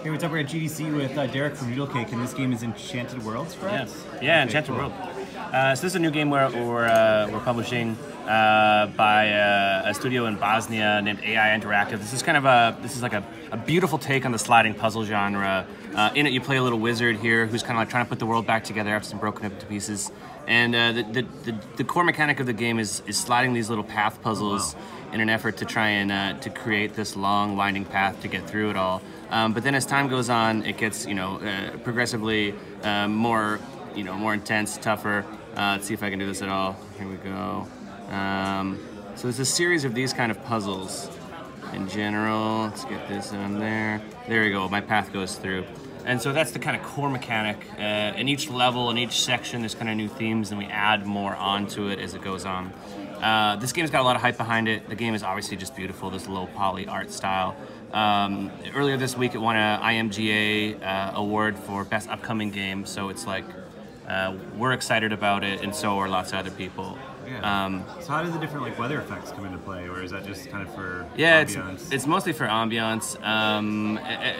Hey, what's up? We're at GDC with Derek from Noodle Cake, and this game is Enchanted World, correct? Yes. Yeah, Enchanted World. So this is a new game we're publishing by a studio in Bosnia named AI Interactive. This is kind of like a beautiful take on the sliding puzzle genre. In it, you play a little wizard here who's kind of like trying to put the world back together after some broken up to pieces. And the core mechanic of the game is sliding these little path puzzles in an effort to try and to create this long winding path to get through it all. But then as time goes on, it gets progressively more intense, tougher. Let's see if I can do this at all. Here we go. So there's a series of these kind of puzzles in general. Let's get this on there. There we go. My path goes through. And so that's the kind of core mechanic. In each level, in each section, there's kind of new themes, and we add more onto it as it goes on. This game's got a lot of hype behind it. The game is obviously just beautiful, this low poly art style. Earlier this week, it won an IMGA award for Best Upcoming Game, so it's like, we're excited about it, and so are lots of other people. Yeah. So how do the different weather effects come into play, or is that just kind of for ambiance? It's mostly for ambiance.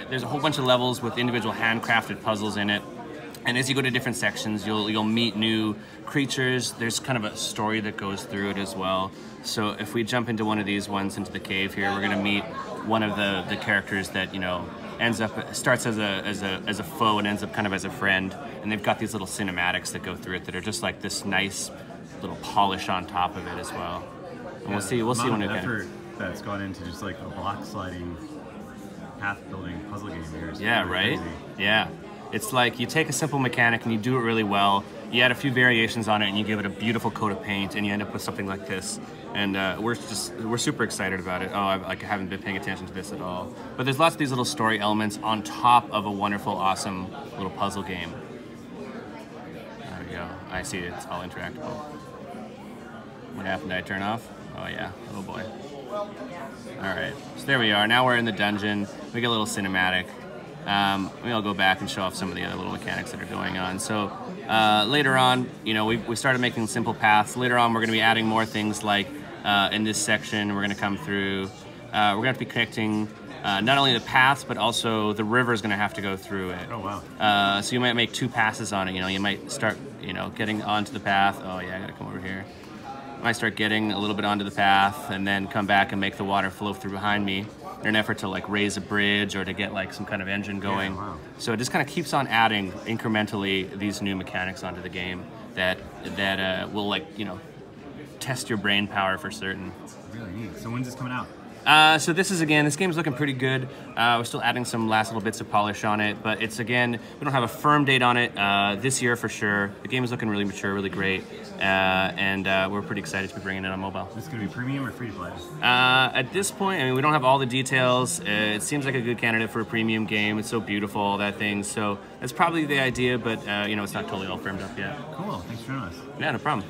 There's a whole bunch of levels with individual handcrafted puzzles in it. And as you go to different sections, you'll meet new creatures. There's kind of a story that goes through it as well. So if we jump into one of these ones, into the cave here, we're gonna meet one of the characters that starts as a foe and ends up kind of as a friend. And they've got these little cinematics that go through it that are just like this nice little polish on top of it as well. And we'll see when it effort that's gone into just like a block sliding, path building puzzle game here. Yeah, right. Crazy. Yeah. It's like you take a simple mechanic and you do it really well, you add a few variations on it and you give it a beautiful coat of paint and you end up with something like this. And we're super excited about it. Oh, I haven't been paying attention to this at all. But there's lots of these little story elements on top of a wonderful, awesome little puzzle game. There we go. I see it's all interactable. What happened? Did I turn off? Oh yeah, oh boy. All right, so there we are. Now we're in the dungeon. We get a little cinematic. Maybe I'll go back and show off some of the other little mechanics that are going on. So later on, we started making simple paths. Later on, we're going to be adding more things like in this section, we're going to come through. We're going to have to be connecting not only the paths, but also the river is going to have to go through it. Oh, wow. So you might make two passes on it. You might start, getting onto the path. Oh, yeah, I got to come over here. I might start getting a little bit onto the path and then come back and make the water flow through behind me in an effort to raise a bridge or to get some kind of engine going. Yeah, wow. So it just kind of keeps on adding incrementally these new mechanics onto the game that will test your brain power for certain. Really neat. So when's this coming out? So this game's looking pretty good. We're still adding some last little bits of polish on it, but it's, again, we don't have a firm date on it this year for sure. The game is looking really mature, really great, and we're pretty excited to be bringing it on mobile. Is this going to be premium or free to play? At this point, we don't have all the details. It seems like a good candidate for a premium game. It's so beautiful, all that thing. So that's probably the idea, but it's not totally all firmed up yet. Cool. Thanks for joining us. Yeah, no problem.